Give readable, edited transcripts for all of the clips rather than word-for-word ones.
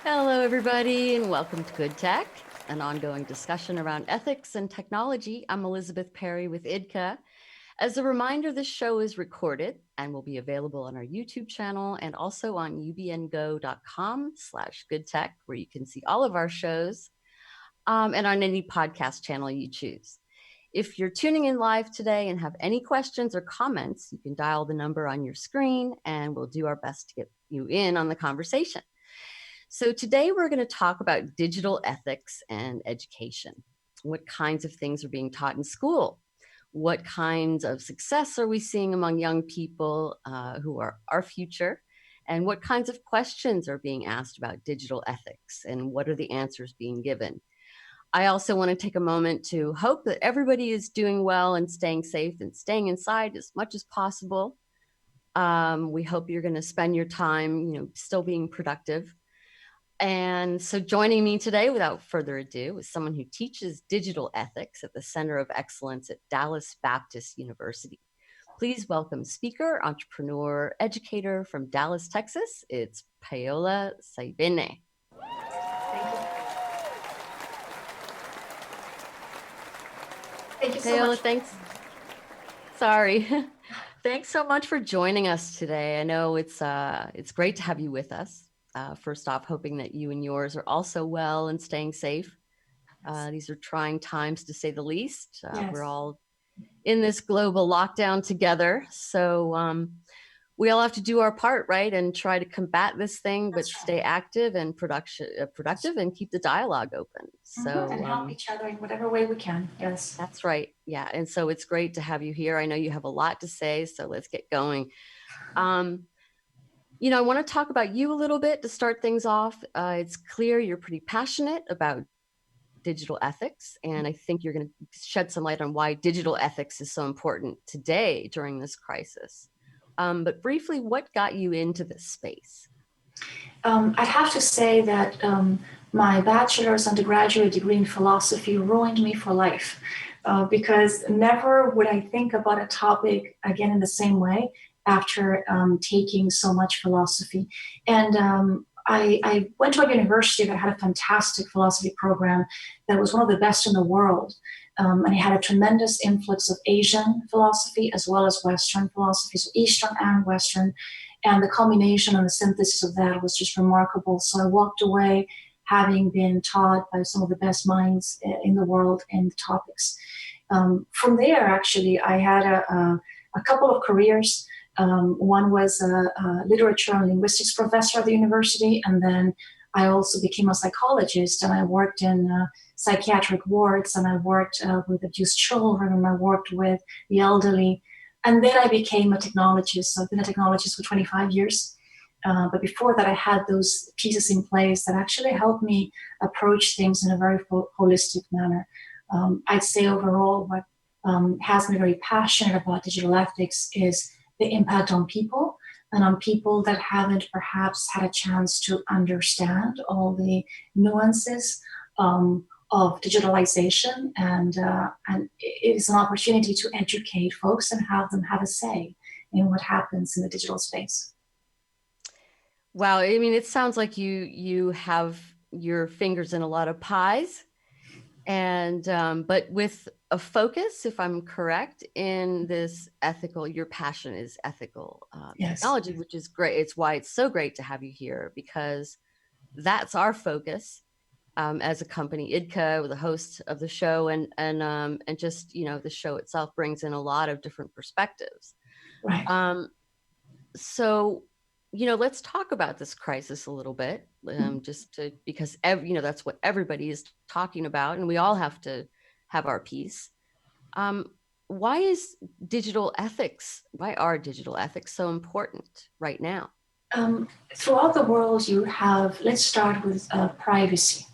Hello, everybody, and welcome to GoodTech, an ongoing discussion around ethics and technology. I'm Elizabeth Perry with Idka. As a reminder, this show is recorded and will be available on our YouTube channel and also on ubngo.com/goodtech, where you can see all of our shows, and on any podcast channel you choose. If you're tuning in live today and have any questions or comments, you can dial the number on your screen and we'll do our best to get you in on the conversation. So today we're going to talk about digital ethics and education. What kinds of things are being taught in school? What kinds of success are we seeing among young people who are our future? And what kinds of questions are being asked about digital ethics? And what are the answers being given? I also want to take a moment to hope that everybody is doing well and staying safe and staying inside as much as possible. We hope you're going to spend your time, still being productive. And so joining me today, without further ado, is someone who teaches digital ethics at the Center of Excellence at Dallas Baptist University. Please welcome speaker, entrepreneur, educator from Dallas, Texas. It's Paola Saibene. Thank you so Paola, much. thanks. Sorry. Thanks so much for joining us today. I know it's great to have you with us. First off, hoping that you and yours are also well and staying safe. These are trying times, to say the least. Yes. We're all in this global lockdown together. So we all have to do our part, right? And try to combat this thing, but stay active and productive and keep the dialogue open. So and help each other in whatever way we can. Yes. That's right. Yeah. And so it's great to have you here. I know you have a lot to say, so let's get going. I want to talk about you a little bit to start things off. It's clear you're pretty passionate about digital ethics, and I think you're going to shed some light on why digital ethics is so important today during this crisis. But briefly, what got you into this space? I'd have to say that my bachelor's undergraduate degree in philosophy ruined me for life because never would I think about a topic again in the same way after taking so much philosophy. And I went to a university that had a fantastic philosophy program that was one of the best in the world. And it had a tremendous influx of Asian philosophy as well as Western philosophy, so Eastern and Western. And the combination and the synthesis of that was just remarkable. So I walked away having been taught by some of the best minds in the world in the topics. From there, actually, I had a couple of careers. One was a literature and linguistics professor at the university, and then I also became a psychologist, and I worked in psychiatric wards, and I worked with abused children, and I worked with the elderly. And then I became a technologist. So I've been a technologist for 25 years. But before that, I had those pieces in place that actually helped me approach things in a very holistic manner. I'd say overall, what has me very passionate about digital ethics is the impact on people, and on people that haven't perhaps had a chance to understand all the nuances of digitalization, and it is an opportunity to educate folks and have them have a say in what happens in the digital space. Wow, I mean, it sounds like you have your fingers in a lot of pies, and but with a focus, if I'm correct, in this ethical. Your passion is ethical Yes. technology, which is great. It's why it's so great to have you here, because that's our focus. As a company, Idka, the host of the show, and just the show itself brings in a lot of different perspectives. Right. So, let's talk about this crisis a little bit, because that's what everybody is talking about, and we all have to have our piece. Why are digital ethics so important right now? Throughout the world, you have. Let's start with privacy.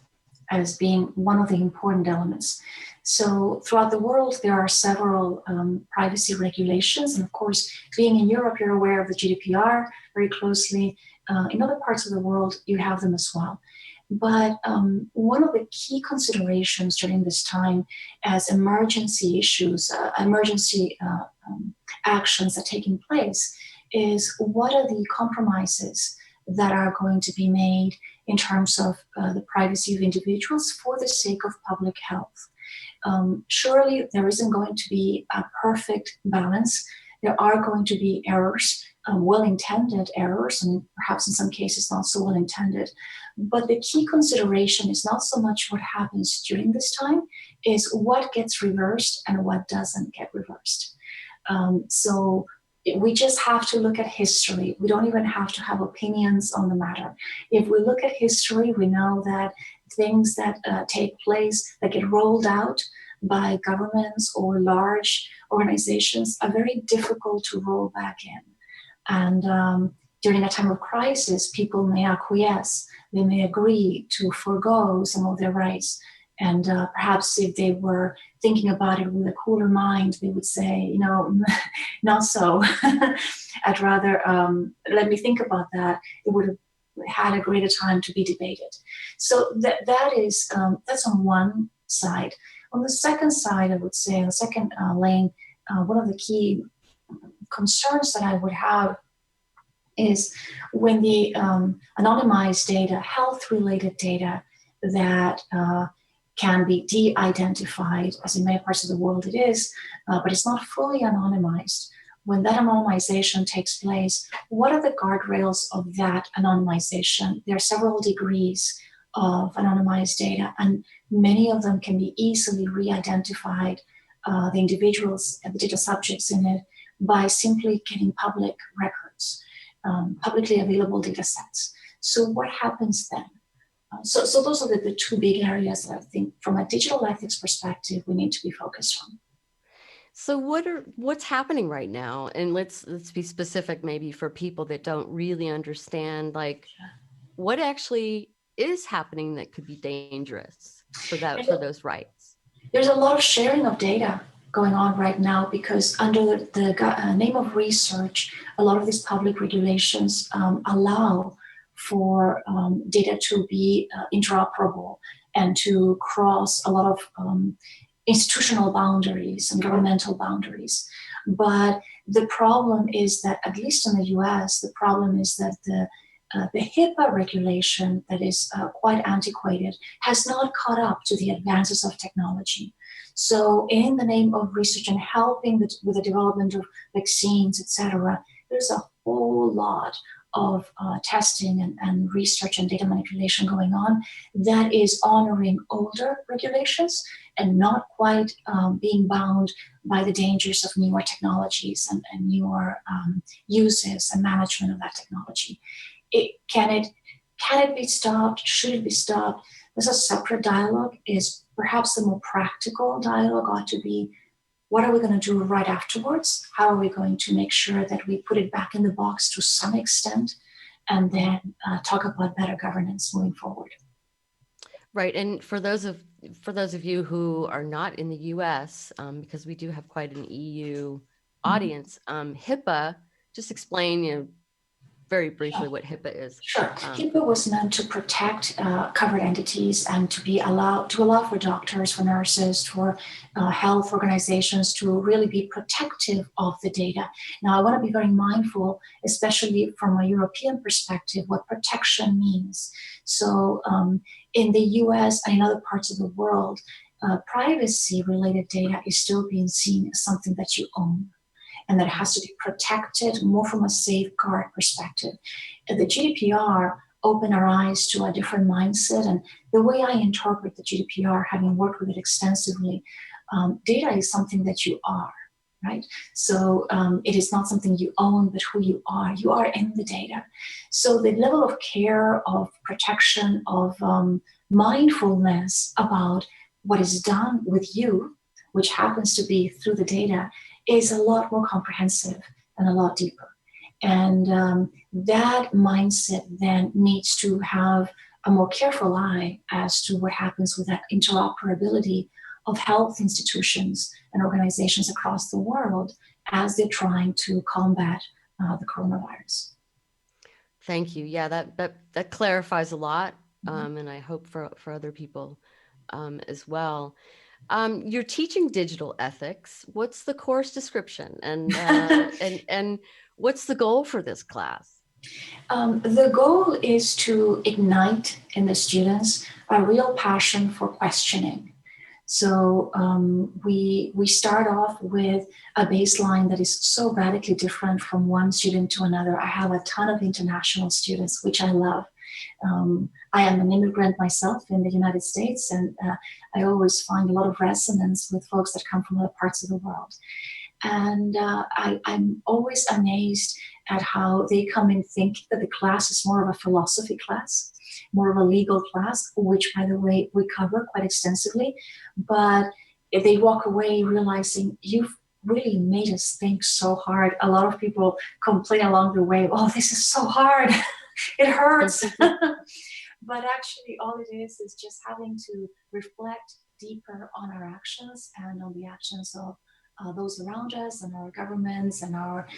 as being one of the important elements. So throughout the world, there are several privacy regulations. And of course, being in Europe, you're aware of the GDPR very closely. In other parts of the world, you have them as well. But one of the key considerations during this time as emergency issues, emergency actions are taking place is what are the compromises that are going to be made in terms of the privacy of individuals for the sake of public health. Surely there isn't going to be a perfect balance. There are going to be errors, well-intended errors, and perhaps in some cases not so well-intended. But the key consideration is not so much what happens during this time, is what gets reversed and what doesn't get reversed. So we just have to look at history. We don't even have to have opinions on the matter. If we look at history, we know that things that take place, that get rolled out by governments or large organizations are very difficult to roll back in. And during a time of crisis, people may acquiesce, they may agree to forego some of their rights. And perhaps if they were thinking about it with a cooler mind, they would say, you know, not so. I'd rather, let me think about that. It would have had a greater time to be debated. So that's on one side. On the second side, I would say, on the second lane, one of the key concerns that I would have is when the anonymized data, health-related data that can be de-identified, as in many parts of the world it is, but it's not fully anonymized. When that anonymization takes place, what are the guardrails of that anonymization? There are several degrees of anonymized data, and many of them can be easily re-identified, the individuals and the data subjects in it, by simply getting public records, publicly available data sets. So what happens then? So those are the two big areas that I think from a digital ethics perspective, we need to be focused on. So what's happening right now? And let's be specific maybe for people that don't really understand, like what actually is happening that could be dangerous for those rights. There's a lot of sharing of data going on right now because under the name of research, a lot of these public regulations allow for data to be interoperable and to cross a lot of institutional boundaries and governmental boundaries. But the problem is that, at least in the US, the problem is that the HIPAA regulation that is quite antiquated has not caught up to the advances of technology. So in the name of research and helping with the development of vaccines, etc., there's a whole lot of testing and research and data manipulation going on that is honoring older regulations and not quite being bound by the dangers of newer technologies and newer uses and management of that technology. Can it be stopped? Should it be stopped? There's a separate dialogue. Is perhaps the more practical dialogue ought to be, what are we going to do right afterwards? How are we going to make sure that we put it back in the box to some extent, and then talk about better governance moving forward? Right, and for those of you who are not in the U.S., because we do have quite an EU audience, HIPAA. Just explain, very briefly what HIPAA is. Sure. HIPAA was meant to protect covered entities and to allow for doctors, for nurses, for health organizations to really be protective of the data. Now, I want to be very mindful, especially from a European perspective, what protection means. So in the US and in other parts of the world, privacy-related data is still being seen as something that you own, and that has to be protected more from a safeguard perspective. The GDPR opened our eyes to a different mindset, and the way I interpret the GDPR, having worked with it extensively, data is something that you are, right? So it is not something you own, but who you are. You are in the data. So the level of care, of protection, of mindfulness about what is done with you, which happens to be through the data, is a lot more comprehensive and a lot deeper. And that mindset then needs to have a more careful eye as to what happens with that interoperability of health institutions and organizations across the world as they're trying to combat the coronavirus. Thank you. Yeah, that clarifies a lot, and I hope for other people as well. You're teaching digital ethics. What's the course description, and and what's the goal for this class? The goal is to ignite in the students a real passion for questioning. So we start off with a baseline that is so radically different from one student to another. I have a ton of international students, which I love. I am an immigrant myself in the United States, and I always find a lot of resonance with folks that come from other parts of the world. And I'm always amazed at how they come and think that the class is more of a philosophy class, more of a legal class, which, by the way, we cover quite extensively. But if they walk away realizing you've really made us think so hard. A lot of people complain along the way, oh, this is so hard. It hurts. But actually, all it is just having to reflect deeper on our actions and on the actions of those around us and our governments and our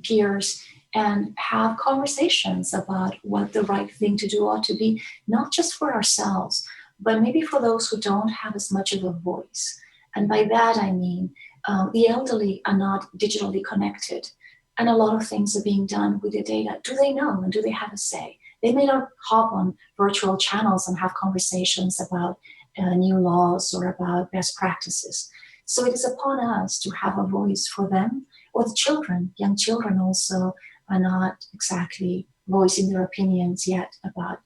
peers, and have conversations about what the right thing to do ought to be, not just for ourselves, but maybe for those who don't have as much of a voice. And by that, I mean the elderly are not digitally connected, and a lot of things are being done with the data. Do they know, and do they have a say? They may not hop on virtual channels and have conversations about new laws or about best practices. So it is upon us to have a voice for them, or the children. Young children also are not exactly voicing their opinions yet about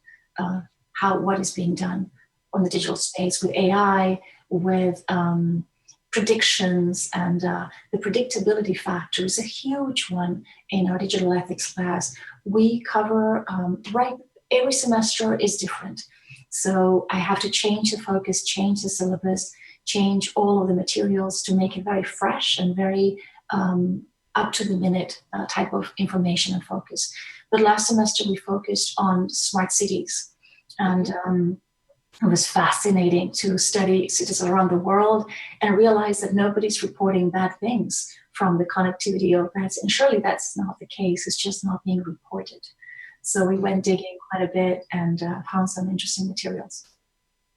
what is being done on the digital space with AI, with predictions, and the predictability factor is a huge one in our digital ethics class. We cover, every semester is different. So I have to change the focus, change the syllabus, change all of the materials to make it very fresh and very up to the minute type of information and focus. But last semester we focused on smart cities, and it was fascinating to study cities around the world and realize that nobody's reporting bad things from the connectivity of that. And surely that's not the case. It's just not being reported. So we went digging quite a bit and found some interesting materials.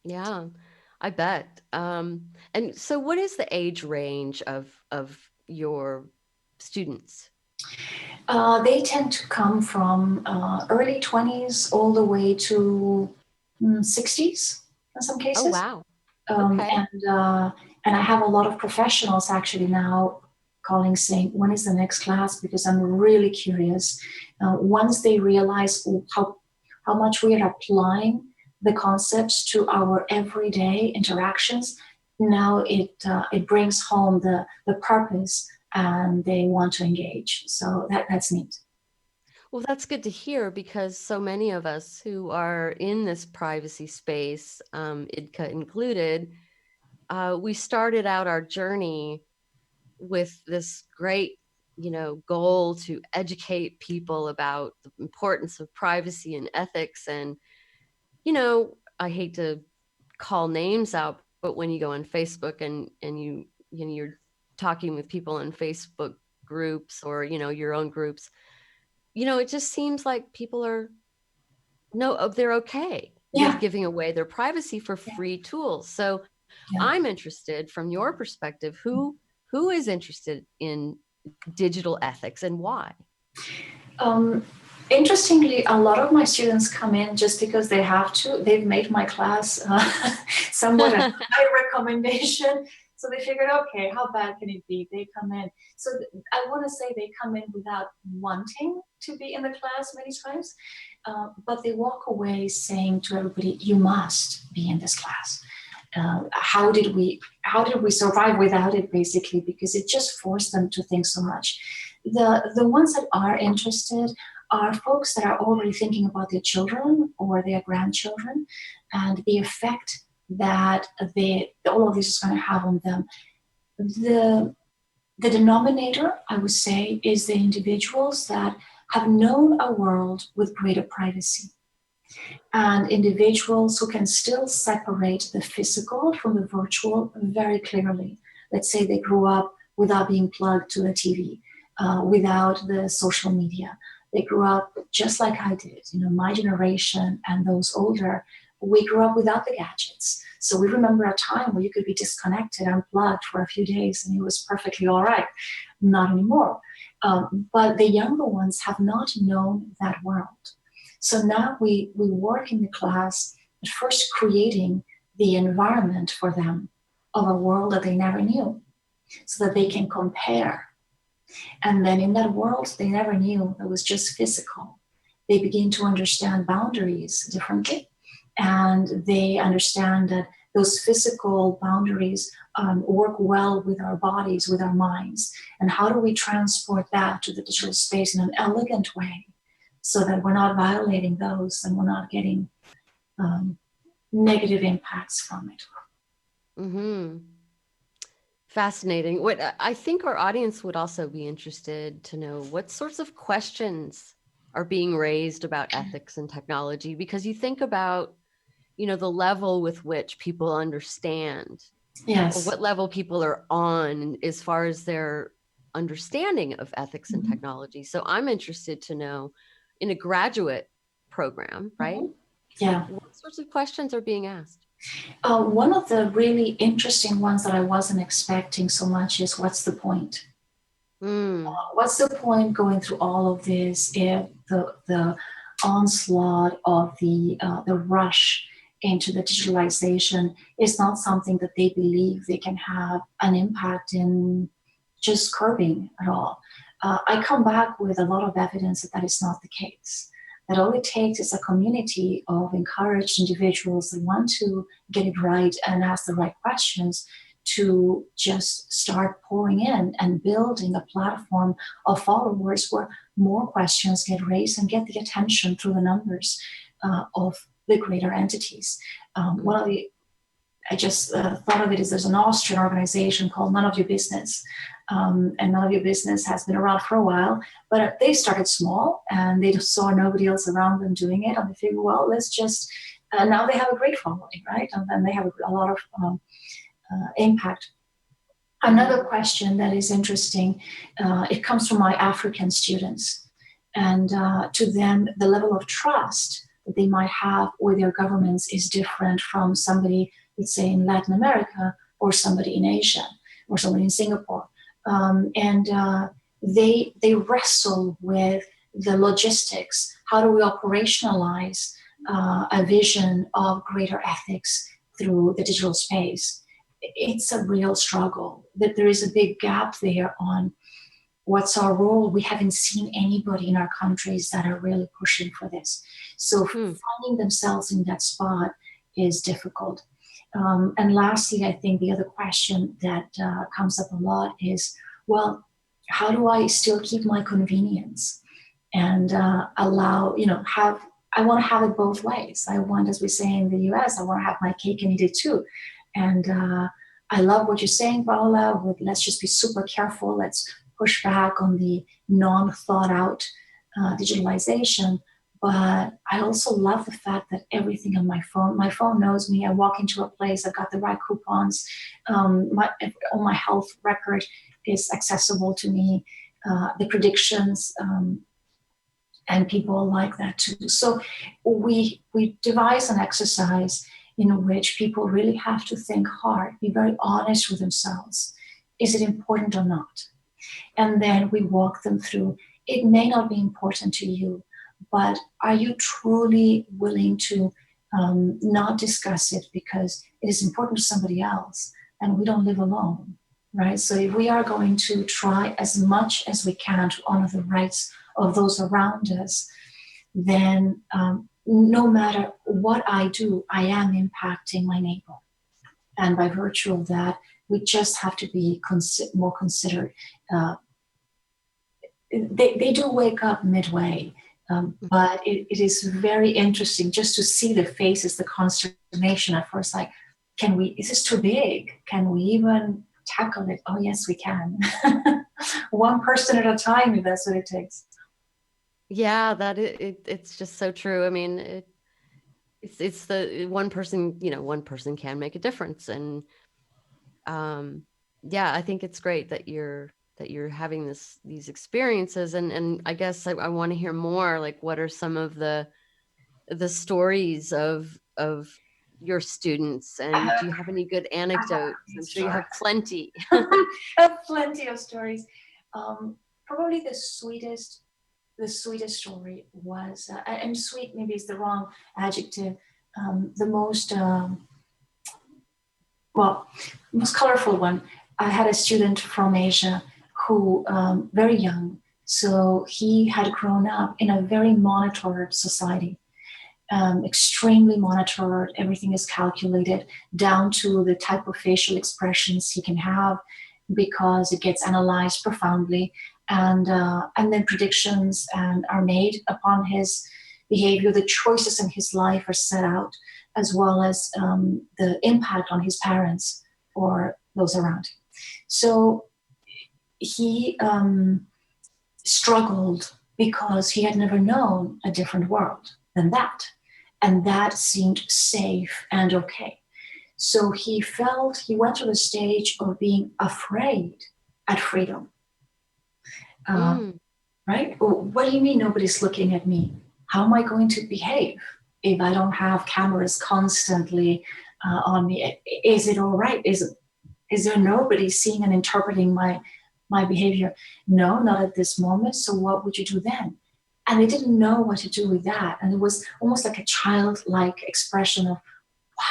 Yeah, I bet. And so what is the age range of your students? They tend to come from early 20s all the way to 60s in some Oh, cases. wow. Okay. And I have a lot of professionals actually now calling saying, when is the next class? Because I'm really curious. Once they realize how much we are applying the concepts to our everyday interactions, now it brings home the purpose, and they want to engage. So that's neat. Well, that's good to hear, because so many of us who are in this privacy space, Idka included, we started out our journey with this great, goal to educate people about the importance of privacy and ethics. And, I hate to call names out, but when you go on Facebook and you're talking with people in Facebook groups, or, your own groups, it just seems like people are they're okay with Yeah. giving away their privacy for free tools. So Yeah. I'm interested, from your perspective, who is interested in digital ethics and why? Interestingly, a lot of my students come in just because they have to. They've made my class somewhat a high recommendation. So they figured, okay, how bad can it be? They come in. So I want to say they come in without wanting to be in the class many times, but they walk away saying to everybody, you must be in this class. How did we survive without it, basically, because it just forced them to think so much. The ones that are interested are folks that are already thinking about their children or their grandchildren and the effect that all of this is going to have on them. The denominator, I would say, is the individuals that have known a world with greater privacy. and individuals who can still separate the physical from the virtual very clearly. Let's say they grew up without being plugged to the TV, without the social media. They grew up just like I did. You know, my generation and those older, we grew up without the gadgets. So we remember a time where you could be disconnected, unplugged for a few days, and it was perfectly all right. Not anymore. But the younger ones have not known that world. So now we work in the class at first creating the environment for them of a world that they never knew so that they can compare. And then in that world they never knew that was just physical, they begin to understand boundaries differently. And they understand that those physical boundaries work well with our bodies, with our minds. And how do we transport that to the digital space in an elegant way so that we're not violating those and we're not getting negative impacts from it? Mm-hmm. Fascinating. What I think our audience would also be interested to know what sorts of questions are being raised about ethics and technology, because you think about, you know, the level with which people understand or Yes. what level people are on as far as their understanding of ethics and Mm-hmm. technology. So I'm interested to know in a graduate program, right? Mm-hmm. Yeah. What sorts of questions are being asked? One of the really interesting ones that I wasn't expecting so much is what's the point? Mm. What's the point going through all of this if the onslaught of the rush into the digitalization is not something that they believe they can have an impact in just curbing at all? I come back with a lot of evidence that that is not the case. That all it takes is a community of encouraged individuals that want to get it right and ask the right questions to just start pouring in and building a platform of followers where more questions get raised and get the attention through the numbers of the greater entities. One of the I just thought of it as there's an Austrian organization called None of Your Business. And None of Your Business has been around for a while, but they started small and they saw nobody else around them doing it. And they figured, well, let's just, now they have a great following, right? And then they have a lot of impact. Another question that is interesting, it comes from my African students. And to them, the level of trust that they might have with their governments is different from somebody, let's say, in Latin America or somebody in Asia or somebody in Singapore. And they wrestle with the logistics. How do we operationalize a vision of greater ethics through the digital space? It's a real struggle. That there is a big gap there on what's our role. We haven't seen anybody in our countries that are really pushing for this. So finding themselves in that spot is difficult. And lastly, I think the other question that comes up a lot is, well, how do I still keep my convenience and allow, I want to have it both ways. I want, as we say in the US, I want to have my cake and eat it too. And I love what you're saying, Paola, with let's just be super careful. Let's push back on the non-thought out digitalization. But I also love the fact that everything on my phone knows me. I walk into a place, I've got the right coupons. All my health record is accessible to me. The predictions, and people like that too. So we devise an exercise in which people really have to think hard, be very honest with themselves. Is it important or not? And then we walk them through. It may not be important to you, but are you truly willing to not discuss it because it is important to somebody else and we don't live alone, right? So if we are going to try as much as we can to honor the rights of those around us, then no matter what I do, I am impacting my neighbor. And by virtue of that, we just have to be more considerate. They do wake up midway, but it is very interesting just to see the faces, the consternation at first, like, is this too big? Can we even tackle it? Oh, yes, we can. One person at a time, if that's what it takes. Yeah, it's just so true. I mean, It's the one person, one person can make a difference. And yeah, I think it's great that you're having these experiences. And I guess I want to hear more, like, what are some of the stories of your students, and do you have any good anecdotes? I'm sure you have plenty. I have plenty of stories. Probably the sweetest story was, and sweet maybe is the wrong adjective, the most colorful one. I had a student from Asia who, very young, so he had grown up in a very monitored society, extremely monitored. Everything is calculated down to the type of facial expressions he can have, because it gets analyzed profoundly, and then predictions and are made upon his behavior. The choices in his life are set out, as well as the impact on his parents or those around him. So he struggled because he had never known a different world than that. And that seemed safe and okay. So he went to the stage of being afraid at freedom. Right? What do you mean nobody's looking at me? How am I going to behave if I don't have cameras constantly on me? Is it all right? Is there nobody seeing and interpreting my behavior? No, not at this moment. So what would you do then? And they didn't know what to do with that. And it was almost like a childlike expression of,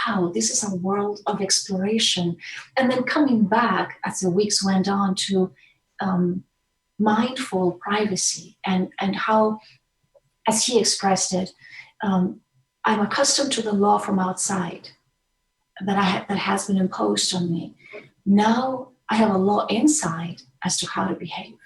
wow, this is a world of exploration. And then coming back as the weeks went on to mindful privacy, and how, as he expressed it, I'm accustomed to the law from outside that has been imposed on me. Now I have a law inside as to how to behave.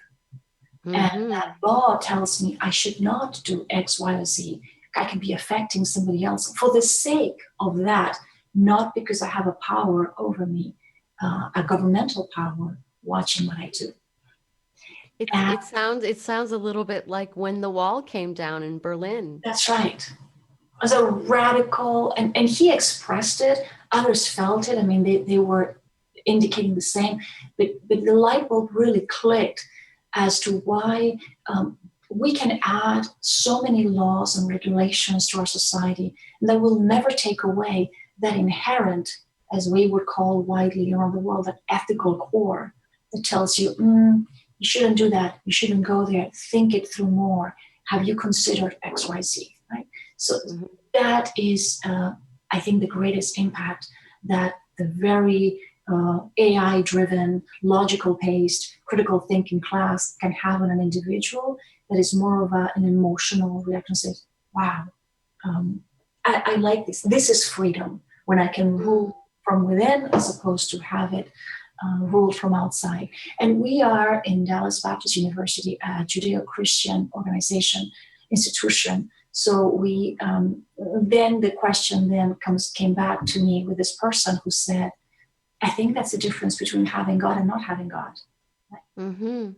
And that law tells me I should not do X, Y, or Z. I can be affecting somebody else for the sake of that, not because I have a power over me, a governmental power watching what I do. It sounds a little bit like when the wall came down in Berlin. That's right. It was a radical, and he expressed it. Others felt it. I mean, they were indicating the same, but the light bulb really clicked as to why we can add so many laws and regulations to our society that will never take away that inherent, as we would call widely around the world, that ethical core that tells you, you shouldn't do that, you shouldn't go there, think it through more. Have you considered X, Y, Z, right? So that is, I think, the greatest impact that the very AI-driven, logical-paced, critical thinking class can have on an individual that is more of an emotional reaction. Say, wow, I like this. This is freedom, when I can rule from within as opposed to have it ruled from outside. And we are in Dallas Baptist University, a Judeo-Christian organization, institution. So we then the question then came back to me with this person who said, I think that's the difference between having God and not having God. Right?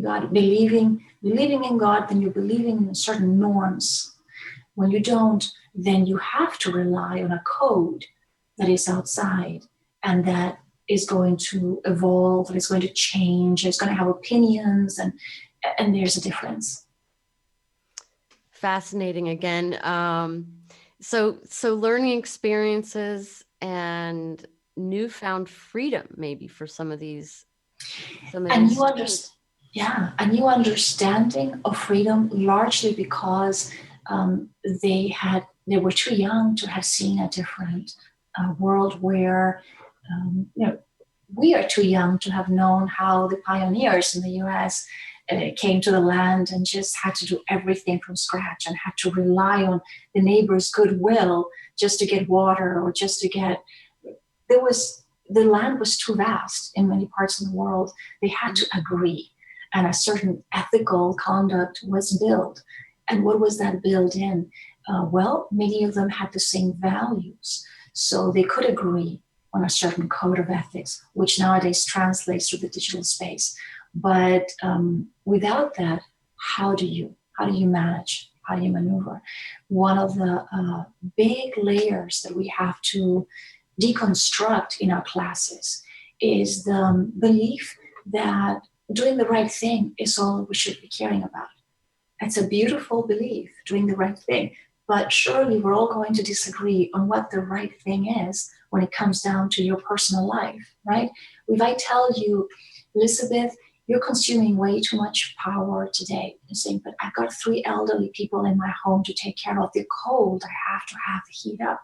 God, believing in God, then you're believing in certain norms. When you don't, then you have to rely on a code that is outside and that is going to evolve, that is going to change, it's going to have opinions, and there's a difference. Fascinating again. So learning experiences and newfound freedom, maybe, for some of these students. A new understanding of freedom, largely because they were too young to have seen a different world where we are too young to have known how the pioneers in the US came to the land and just had to do everything from scratch and had to rely on the neighbor's goodwill just to get water or just to get. The land was too vast in many parts of the world. They had to agree, and a certain ethical conduct was built. And what was that built in? Many of them had the same values, so they could agree on a certain code of ethics, which nowadays translates to the digital space. But without that, how do you manage? how do you maneuver? One of the big layers that we have to deconstruct in our classes is the belief that doing the right thing is all we should be caring about. It's a beautiful belief, doing the right thing. But surely we're all going to disagree on what the right thing is when it comes down to your personal life, right? If I tell you, Elizabeth, you're consuming way too much power today. You're saying, but I've got 3 elderly people in my home to take care of. They're cold. I have to have the heat up.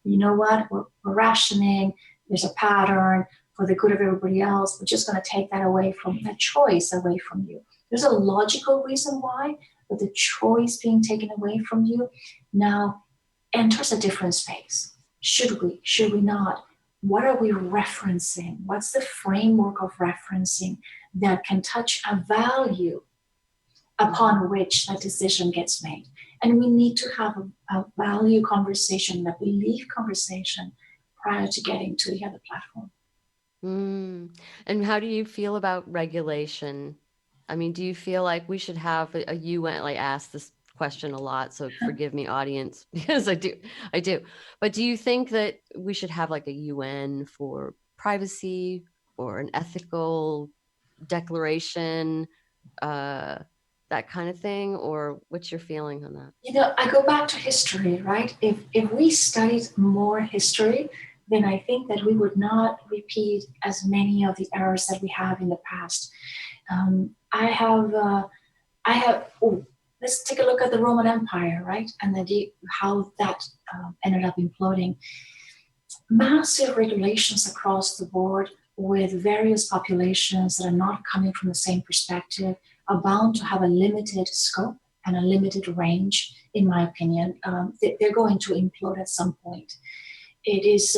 You know what? We're rationing. There's a pattern for the good of everybody else. We're just going to take that away from that choice away from you. There's a logical reason why, but the choice being taken away from you now enters a different space. Should we? Should we not? What are we referencing? What's the framework of referencing that can touch a value upon which that decision gets made? And we need to have a value conversation, a belief conversation prior to getting to the other platform. And how do you feel about regulation? I mean, do you feel like we should have a UN? Like, ask this question a lot, so forgive me, audience, because I do. But do you think that we should have like a UN for privacy or an ethical declaration, that kind of thing? Or what's your feeling on that? You know, I go back to history, right? If we studied more history, then I think that we would not repeat as many of the errors that we have in the past. Let's take a look at the Roman Empire, right? And then how that ended up imploding. Massive regulations across the board with various populations that are not coming from the same perspective are bound to have a limited scope and a limited range, in my opinion. They're going to implode at some point. It is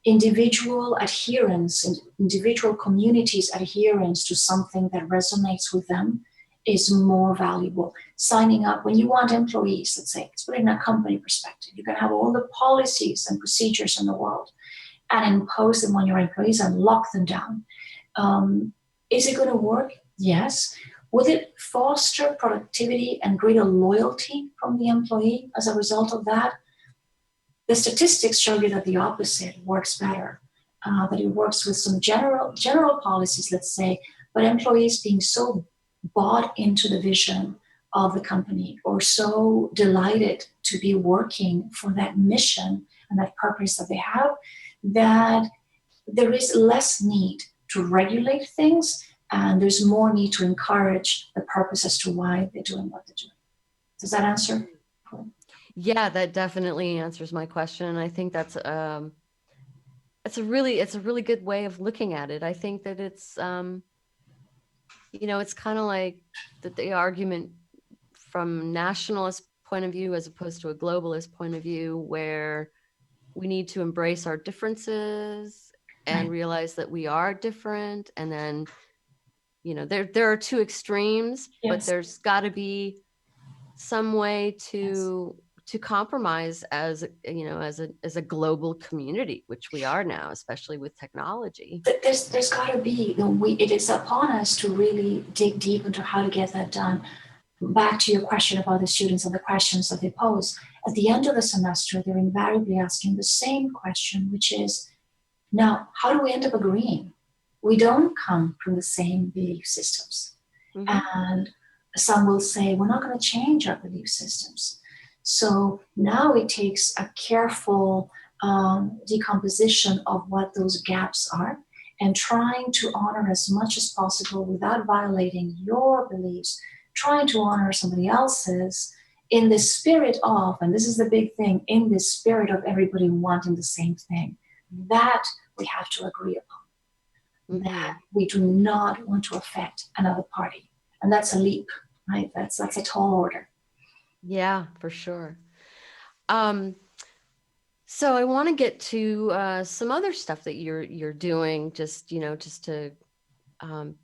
individual adherence, individual communities' adherence to something that resonates with them is more valuable. Signing up, when you want employees, let's put it in a company perspective, you can have all the policies and procedures in the world and impose them on your employees and lock them down. Is it going to work? Yes. Would it foster productivity and greater loyalty from the employee as a result of that? The statistics show you that the opposite works better, that it works with some general policies, let's say, but employees being so bought into the vision of the company or so delighted to be working for that mission and that purpose that they have, that there is less need to regulate things and there's more need to encourage the purpose as to why they're doing what they're doing. Does that answer? Yeah, that definitely answers my question. And I think that's it's a really good way of looking at it. I think that it's it's kind of like the argument from nationalist point of view as opposed to a globalist point of view, where we need to embrace our differences and realize that we are different. And then, there are 2 extremes, yes, but there's got to be some way to compromise as a global community, which we are now, especially with technology. There's got to be, it is upon us to really dig deep into how to get that done. Back to your question about the students and the questions that they pose. At the end of the semester, they're invariably asking the same question, which is, now, how do we end up agreeing? We don't come from the same belief systems. Mm-hmm. And some will say, we're not going to change our belief systems. So now it takes a careful decomposition of what those gaps are and trying to honor as much as possible without violating your beliefs, trying to honor somebody else's in the spirit of, and this is the big thing, in the spirit of everybody wanting the same thing. That we have to agree upon. Mm-hmm. That we do not want to affect another party. And that's a leap, right? That's a tall order. Yeah, for sure. So I want to get to some other stuff that you're doing, just to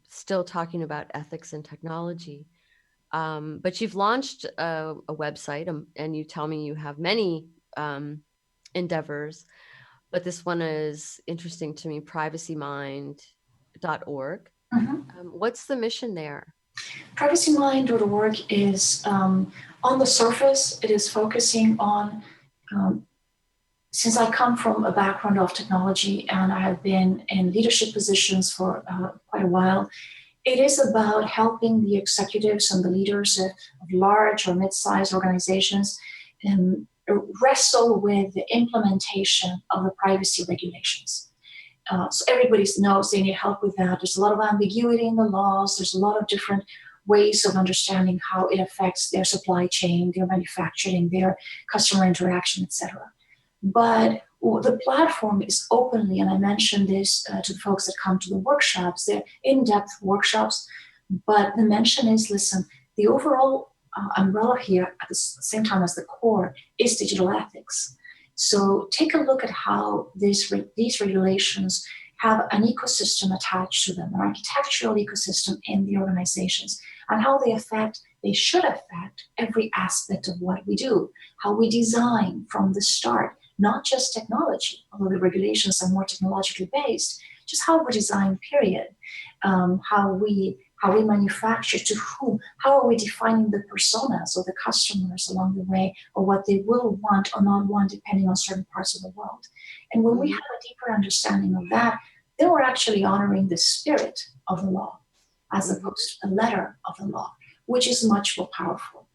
still talking about ethics and technology. But you've launched a website, and you tell me you have many endeavors, but this one is interesting to me, privacymind.org. Mm-hmm. What's the mission there? PrivacyMind.org is, on the surface, it is focusing on, since I come from a background of technology and I have been in leadership positions for quite a while, it is about helping the executives and the leaders of large or mid-sized organizations wrestle with the implementation of the privacy regulations. So everybody knows they need help with that. There's a lot of ambiguity in the laws. There's a lot of different ways of understanding how it affects their supply chain, their manufacturing, their customer interaction, etc. But the platform is openly, and I mentioned this to the folks that come to the workshops, they're in-depth workshops, but the mention is, listen, the overall umbrella here at the same time as the core is digital ethics. So take a look at how these regulations have an ecosystem attached to them, an architectural ecosystem in the organizations, and how they should affect every aspect of what we do, how we design from the start, not just technology, although the regulations are more technologically based, just how we design, period, how we manufacture, to whom, how are we defining the personas or the customers along the way, or what they will want or not want depending on certain parts of the world. And when we have a deeper understanding of that, then we're actually honoring the spirit of the law as opposed to the letter of the law, which is much more powerful.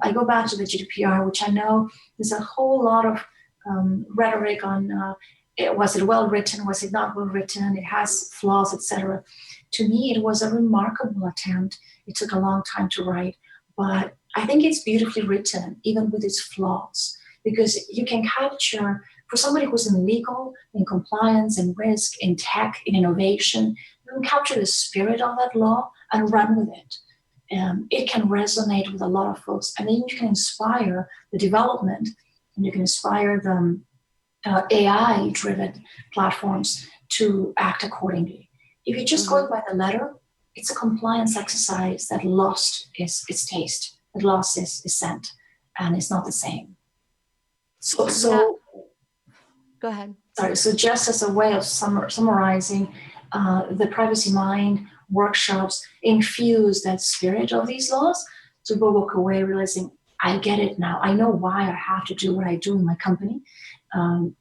I go back to the GDPR, which I know there's a whole lot of rhetoric on was it well written, was it not well written, it has flaws, etc. To me, it was a remarkable attempt. It took a long time to write, but I think it's beautifully written, even with its flaws, because you can capture, for somebody who's in legal, in compliance, in risk, in tech, in innovation, you can capture the spirit of that law and run with it. It can resonate with a lot of folks, and then you can inspire the development, and you can inspire the AI-driven platforms to act accordingly. If you're just going by the letter, it's a compliance exercise that lost its taste, that lost its scent, and it's not the same. So go ahead. Sorry. So just as a way of summarizing, the Privacy Mind workshops infuse that spirit of these laws, so people walk away realizing, I get it now. I know why I have to do what I do in my company,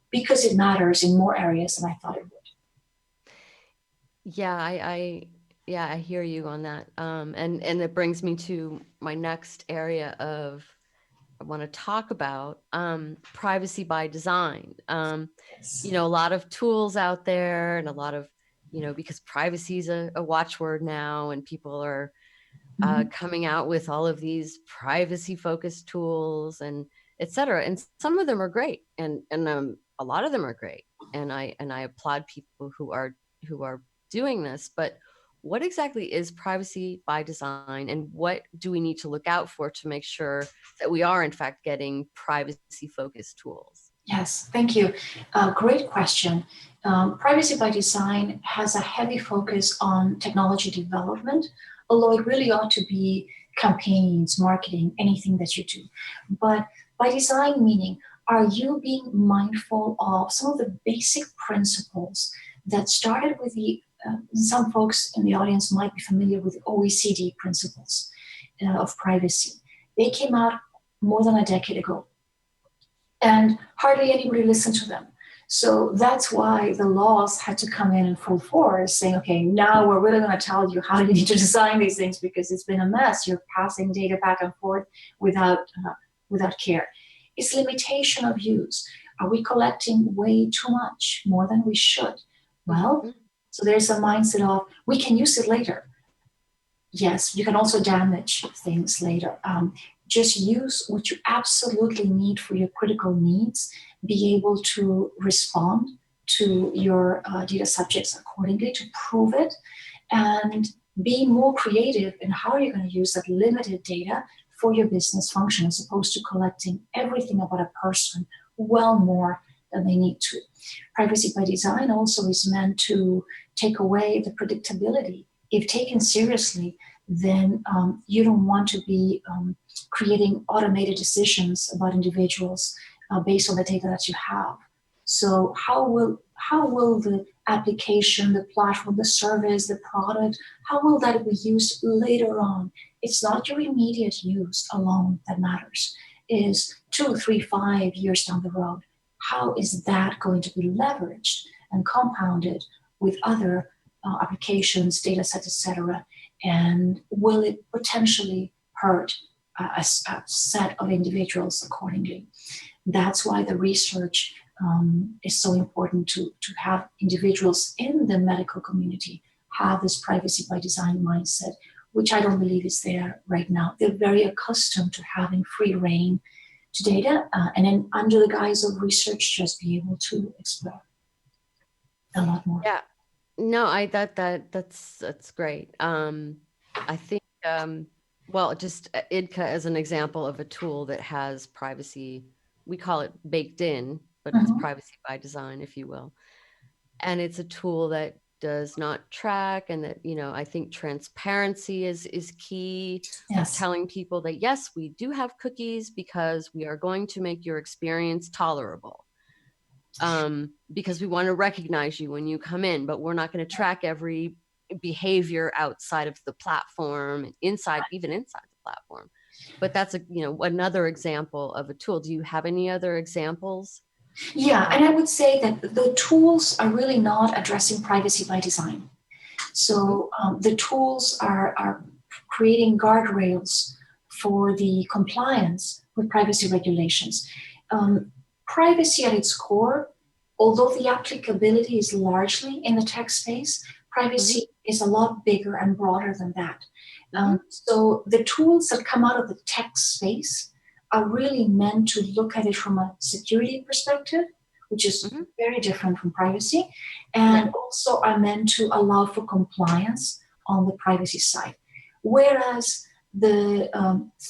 because it matters in more areas than I thought it would. Yeah, I hear you on that. And it brings me to my next area of, I want to talk about privacy by design. Yes. You know, a lot of tools out there, and a lot of, you know, because privacy is a watchword now, and people are coming out with all of these privacy focused tools and etc. And some of them are great, and a lot of them are great, and I applaud people who are doing this. But what exactly is privacy by design, and what do we need to look out for to make sure that we are in fact getting privacy focused tools? Yes, thank you. Great question. Privacy by design has a heavy focus on technology development, although it really ought to be campaigns, marketing, anything that you do. But by design meaning, are you being mindful of some of the basic principles that started with some folks in the audience might be familiar with the OECD principles of privacy. They came out more than a decade ago, and hardly anybody listened to them. So that's why the laws had to come in full force, saying, okay, now we're really going to tell you how you need to design these things, because it's been a mess. You're passing data back and forth without care. It's limitation of use. Are we collecting way too much, more than we should? Well, so there's a mindset of, we can use it later. Yes, you can also damage things later. Just use what you absolutely need for your critical needs, be able to respond to your data subjects accordingly, to prove it, and be more creative in how you're going to use that limited data for your business function, as opposed to collecting everything about a person well more than they need to. Privacy by design also is meant to take away the predictability. If taken seriously, then you don't want to be creating automated decisions about individuals based on the data that you have. So how will the application, the platform, the service, the product, how will that be used later on? It's not your immediate use alone that matters. Is 2, 3, 5 years down the road, how is that going to be leveraged and compounded with other applications, data sets, etc.? And will it potentially hurt a set of individuals accordingly? That's why the research is so important to have individuals in the medical community have this privacy by design mindset, which I don't believe is there right now. They're very accustomed to having free reign to data, and then under the guise of research, just be able to explore a lot more. Yeah, no, that's great. I think, well, just Idka as an example of a tool that has privacy, we call it baked in, but it's privacy by design, if you will. And it's a tool that does not track, and that, I think transparency is key. Yes. Telling people that, yes, we do have cookies because we are going to make your experience tolerable. Because we want to recognize you when you come in, but we're not going to track every behavior outside of the platform and even inside the platform. But that's another example of a tool. Do you have any other examples? Yeah, and I would say that the tools are really not addressing privacy by design. So the tools are creating guardrails for the compliance with privacy regulations. Privacy at its core, although the applicability is largely in the tech space, privacy is a lot bigger and broader than that. So the tools that come out of the tech space are really meant to look at it from a security perspective, which is very different from privacy, and also are meant to allow for compliance on the privacy side. Whereas the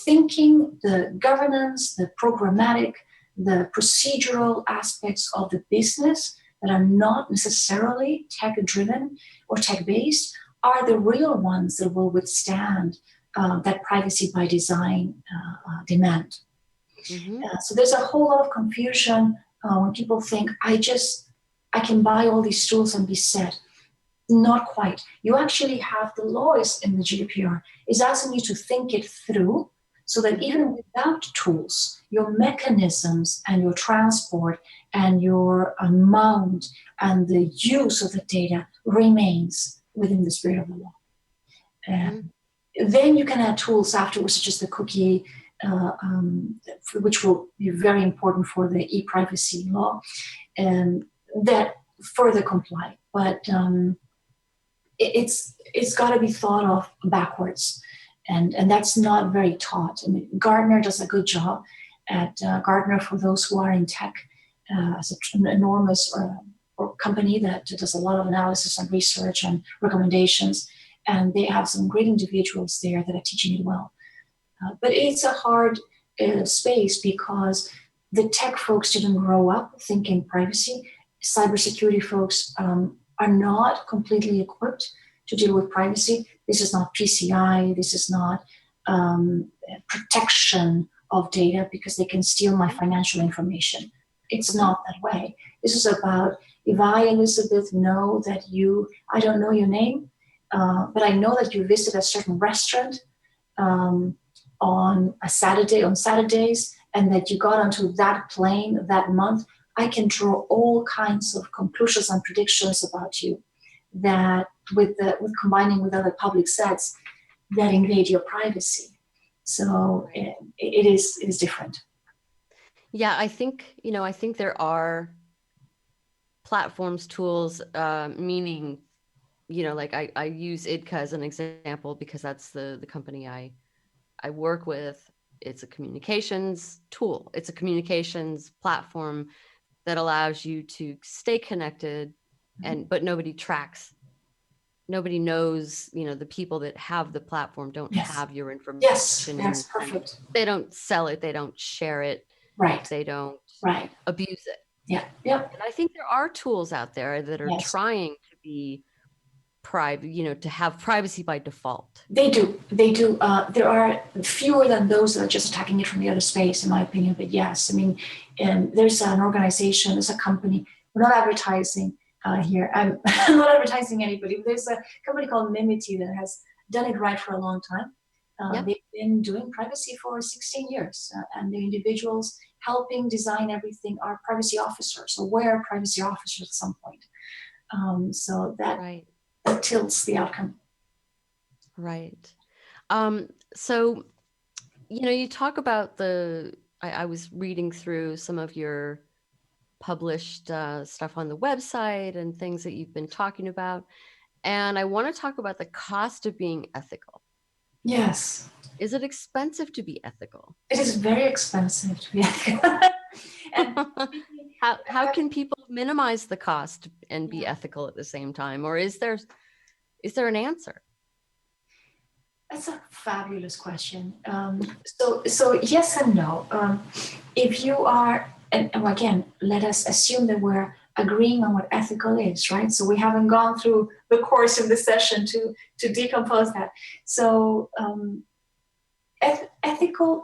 thinking, the governance, the programmatic, the procedural aspects of the business that are not necessarily tech-driven or tech-based are the real ones that will withstand that privacy by design demand. So there's a whole lot of confusion when people think, I can buy all these tools and be set. Not quite. You actually have the laws in the GDPR is asking you to think it through, so that even without tools, your mechanisms and your transport and your amount and the use of the data remains within the spirit of the law. Then you can add tools afterwards, such as the cookie, which will be very important for the e-privacy law, and that further comply. But it's got to be thought of backwards. And that's not very taught. I mean, Gartner does a good job at Gartner, for those who are in tech, as an enormous or company that does a lot of analysis and research and recommendations. And they have some great individuals there that are teaching it well. But it's a hard space because the tech folks didn't grow up thinking privacy. Cybersecurity folks are not completely equipped to deal with privacy. This is not PCI. This is not protection of data because they can steal my financial information. It's not that way. This is about, if I, Elizabeth, know that I don't know your name, but I know that you visit a certain restaurant on Saturdays, and that you got onto that plane that month, I can draw all kinds of conclusions and predictions about you that with combining with other public sets that invade your privacy. So it is different. Yeah, I think there are platforms, tools, meaning, like I use Idka as an example because that's the company I work with. It's a communications tool. It's a communications platform that allows you to stay connected, but nobody tracks. Nobody knows, the people that have the platform don't have your information. Yes, perfect. They don't sell it. They don't share it. Right. They don't abuse it. Yeah. Yep. And I think there are tools out there that are trying to be private, to have privacy by default. They do. There are fewer than those that are just attacking it from the other space, in my opinion. But yes, I mean, there's an organization, there's a company. We're not advertising. here. I'm not advertising anybody, but there's a company called Mimity that has done it right for a long time. Yeah. They've been doing privacy for 16 years, and the individuals helping design everything are privacy officers or were privacy officers at some point. So that, Right. that tilts the outcome. Right. So, you talk about I was reading through some of your published stuff on the website and things that you've been talking about. And I want to talk about the cost of being ethical. Yes. Is it expensive to be ethical? It is very expensive to be ethical. And how can people minimize the cost and be ethical at the same time? Or is there an answer? That's a fabulous question. So yes and no. If you are, and again, let us assume that we're agreeing on what ethical is, right? So we haven't gone through the course of the session to decompose that. So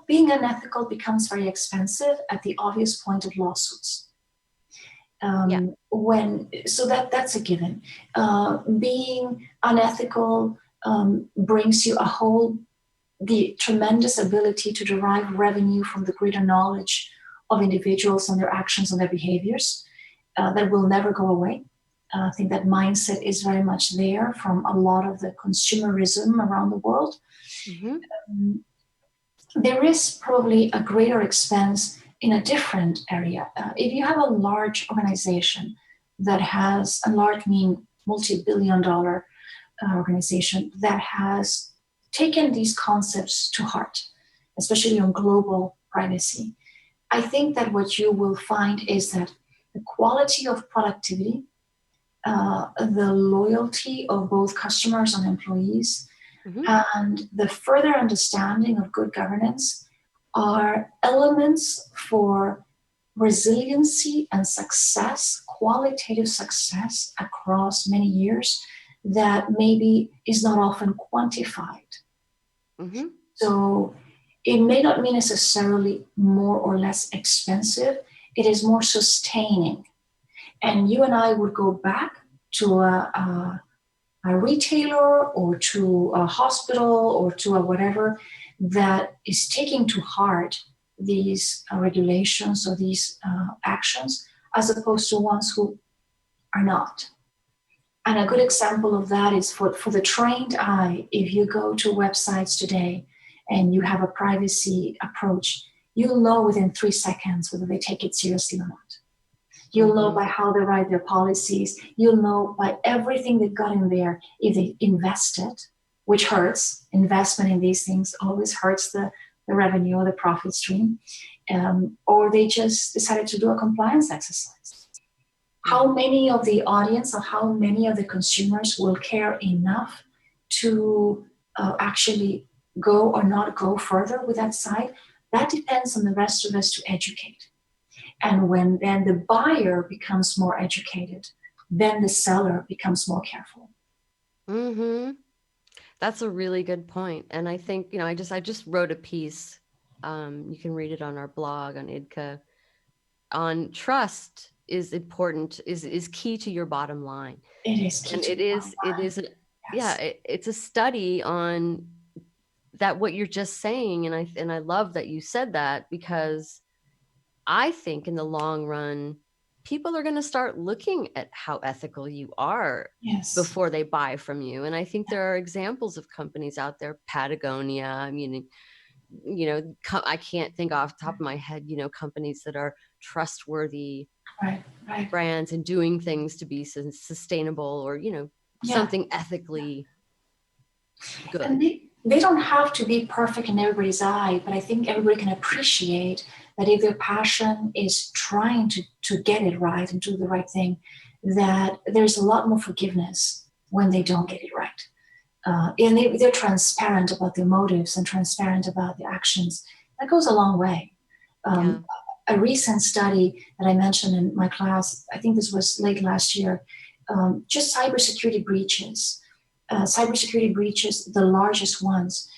being unethical becomes very expensive at the obvious point of lawsuits. That's a given. Being unethical brings you the tremendous ability to derive revenue from the greater knowledge of individuals and their actions and their behaviors that will never go away. I think that mindset is very much there from a lot of the consumerism around the world. Mm-hmm. There is probably a greater expense in a different area. If you have a large organization that has, a large mean multi-billion-dollar organization that has taken these concepts to heart, especially on global privacy, I think that what you will find is that the quality of productivity, the loyalty of both customers and employees, mm-hmm. and the further understanding of good governance are elements for resiliency and success, qualitative success across many years that maybe is not often quantified. Mm-hmm. So it may not mean necessarily more or less expensive. It is more sustaining. And you and I would go back to a retailer or to a hospital or to a whatever that is taking to heart these regulations or these actions, as opposed to ones who are not. And a good example of that is for the trained eye. If you go to websites today and you have a privacy approach, you'll know within 3 seconds whether they take it seriously or not. You'll mm-hmm. know by how they write their policies. You'll know by everything they've got in there if they invested, which hurts. Investment in these things always hurts the revenue or the profit stream. Or they just decided to do a compliance exercise. How many of the audience or how many of the consumers will care enough to actually go or not go further with that site? That depends on the rest of us to educate. And when then the buyer becomes more educated, then the seller becomes more careful. Mm-hmm. That's a really good point. And I think, I just wrote a piece. You can read it on our blog on Idka, on trust is important, is key to your bottom line. It is key. And it's a study on that, what you're just saying. And I love that you said that, because I think in the long run, people are going to start looking at how ethical you are before they buy from you. And I think there are examples of companies out there, Patagonia. I mean, I can't think off the top of my head, companies that are trustworthy brands and doing things to be sustainable or, something ethically good. And they don't have to be perfect in everybody's eye, but I think everybody can appreciate that if their passion is trying to get it right and do the right thing, that there's a lot more forgiveness when they don't get it right. And they're transparent about their motives and transparent about their actions. That goes a long way. A recent study that I mentioned in my class, I think this was late last year, just cybersecurity breaches. Cybersecurity breaches, the largest ones,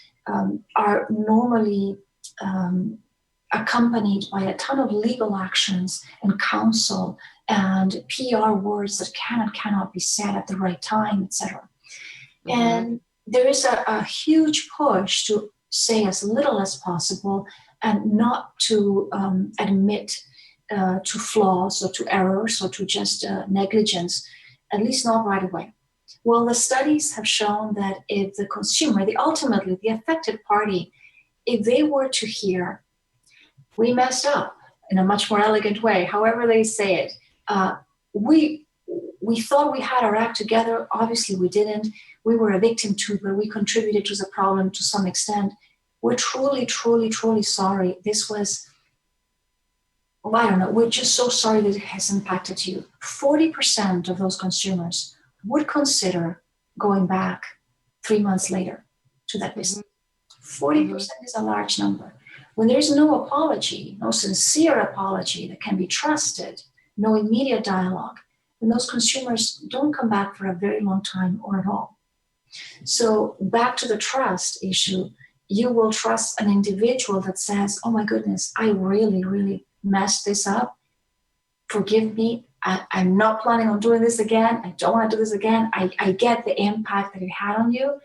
are normally accompanied by a ton of legal actions and counsel and PR words that cannot be said at the right time, etc. Mm-hmm. And there is a huge push to say as little as possible and not to admit to flaws or to errors or to just negligence, at least not right away. Well, the studies have shown that if the consumer, ultimately the affected party, if they were to hear, we messed up in a much more elegant way, however they say it, we thought we had our act together. Obviously, we didn't. We were a victim too, but we contributed to the problem to some extent. We're truly, truly, truly sorry. This was, well, I don't know, we're just so sorry that it has impacted you. 40% of those consumers would consider going back 3 months later to that business. 40% is a large number. When there's no apology, no sincere apology that can be trusted, no immediate dialogue, then those consumers don't come back for a very long time or at all. So back to the trust issue, you will trust an individual that says, oh my goodness, I really, really messed this up. Forgive me. I'm not planning on doing this again. I don't want to do this again. I get the impact that it had on you.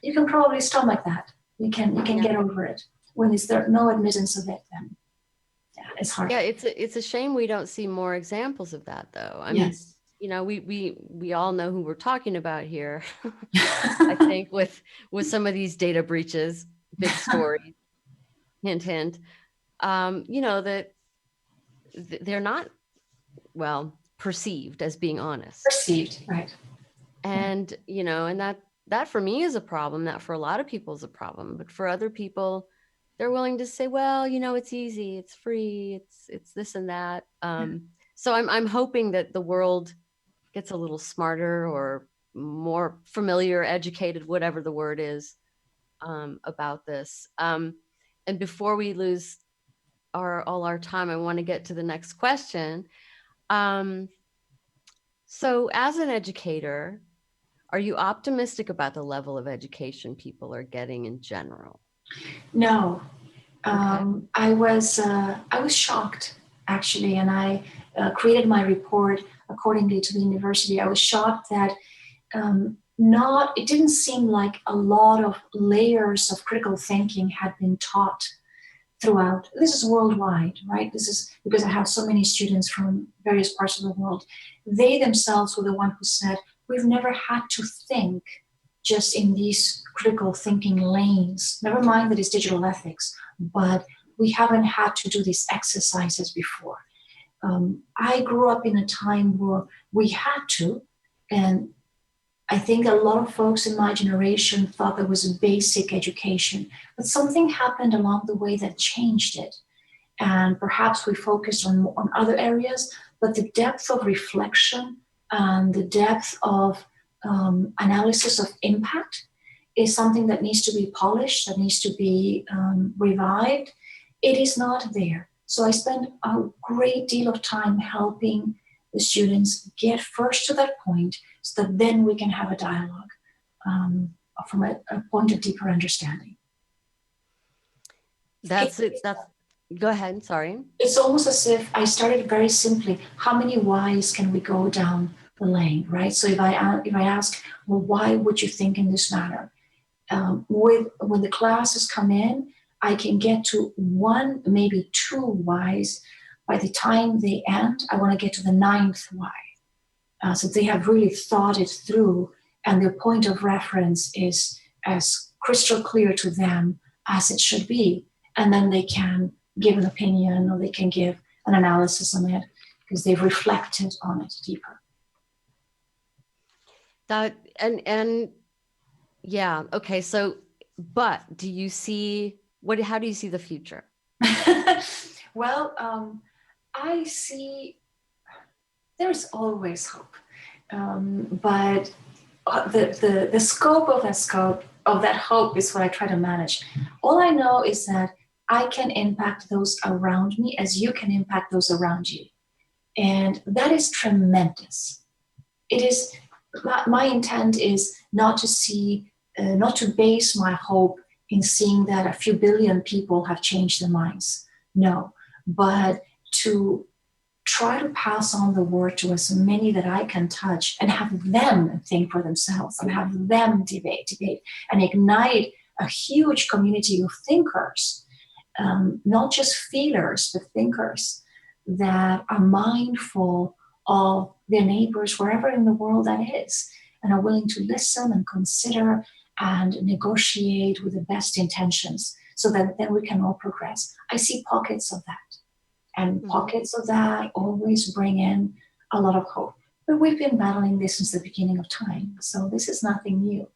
You can probably stomach that. You can get over it. When is there no admittance of it, then yeah, it's hard. Yeah, it's a shame we don't see more examples of that, though. I mean, you know, we all know who we're talking about here. I think with some of these data breaches, big stories, hint, hint. You know, that they're not perceived as being honest. Perceived, right? And you know, and that for me is a problem. That for a lot of people is a problem. But for other people, they're willing to say, well, you know, it's easy, it's free, it's this and that. So I'm hoping that the world gets a little smarter or more familiar, educated, whatever the word is, about this. And before we lose all our time, I want to get to the next question. So as an educator, are you optimistic about the level of education people are getting in general? No. Okay. I was shocked, actually, and I created my report accordingly to the university. I was shocked that it didn't seem like a lot of layers of critical thinking had been taught throughout. This is worldwide, right? This is because I have so many students from various parts of the world. They themselves were the one who said, we've never had to think just in these critical thinking lanes. Never mind that it's digital ethics, but we haven't had to do these exercises before. I grew up in a time where we had to, and I think a lot of folks in my generation thought there was a basic education, but something happened along the way that changed it. And perhaps we focused on other areas, but the depth of reflection and the depth of analysis of impact is something that needs to be polished, that needs to be revived. It is not there. So I spend a great deal of time helping the students get first to that point so that then we can have a dialogue from a point of deeper understanding. That's go ahead. Sorry. It's almost as if I started very simply. How many whys can we go down the lane, right? So if I ask, well, why would you think in this manner? When the classes come in, I can get to one, maybe two whys. By the time they end, I want to get to the 9th why. So they have really thought it through, and their point of reference is as crystal clear to them as it should be. And then they can give an opinion or they can give an analysis on it because they've reflected on it deeper. That and yeah, okay. So, but do you see how do you see the future? Well, I see there's always hope, but the scope of that hope is what I try to manage. All I know is that I can impact those around me as you can impact those around you, and that is tremendous. It is. My intent is not to base my hope in seeing that a few billion people have changed their minds. No, but to try to pass on the word to as many that I can touch and have them think for themselves and have them debate, and ignite a huge community of thinkers, not just feelers, but thinkers that are mindful of their neighbors wherever in the world that is, and are willing to listen and consider and negotiate with the best intentions so that then we can all progress. I see pockets of that. And pockets of that always bring in a lot of hope. But we've been battling this since the beginning of time. So this is nothing new.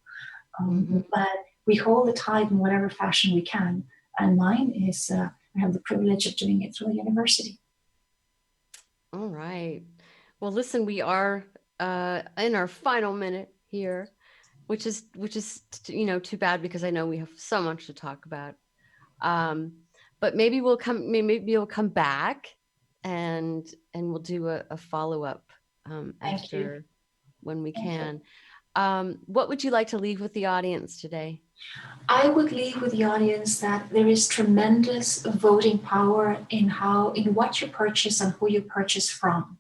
But we hold the tide in whatever fashion we can. And mine is, I have the privilege of doing it through a university. All right. Well, listen, we are in our final minute here, which is too bad because I know we have so much to talk about. But maybe you'll come back and we'll do a follow-up after when we can. What would you like to leave with the audience today? I would leave with the audience that there is tremendous voting power in what you purchase and who you purchase from.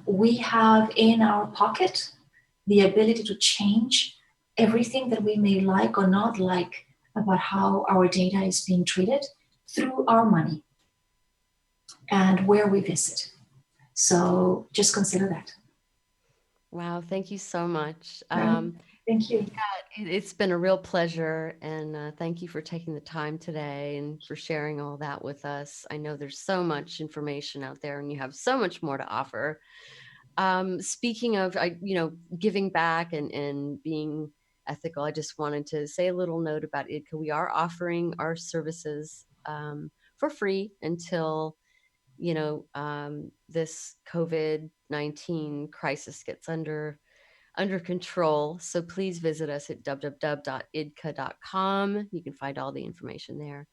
We have in our pocket the ability to change everything that we may like or not like about how our data is being treated through our money and where we visit. So just consider that. Wow, thank you so much. Thank you. Yeah, it's been a real pleasure, and thank you for taking the time today and for sharing all that with us. I know there's so much information out there, and you have so much more to offer. Speaking of, giving back and being ethical, I just wanted to say a little note about Idka. We are offering our services for free until this COVID-19 crisis gets under control. So please visit us at www.idka.com. You can find all the information there.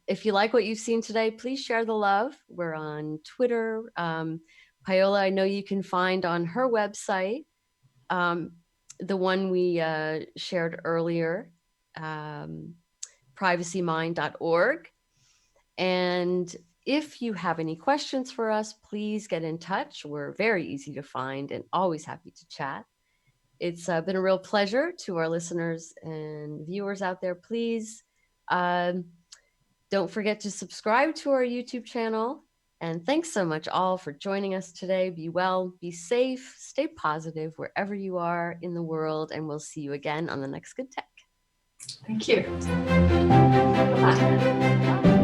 If you like what you've seen today, please share the love. We're on Twitter. Paola, I know you can find on her website, the one we shared earlier, privacymind.org. And if you have any questions for us, please get in touch. We're very easy to find and always happy to chat. It's been a real pleasure. To our listeners and viewers out there, please don't forget to subscribe to our YouTube channel. And thanks so much all for joining us today. Be well, be safe, stay positive wherever you are in the world, and we'll see you again on the next Good Tech. Thank you. Bye.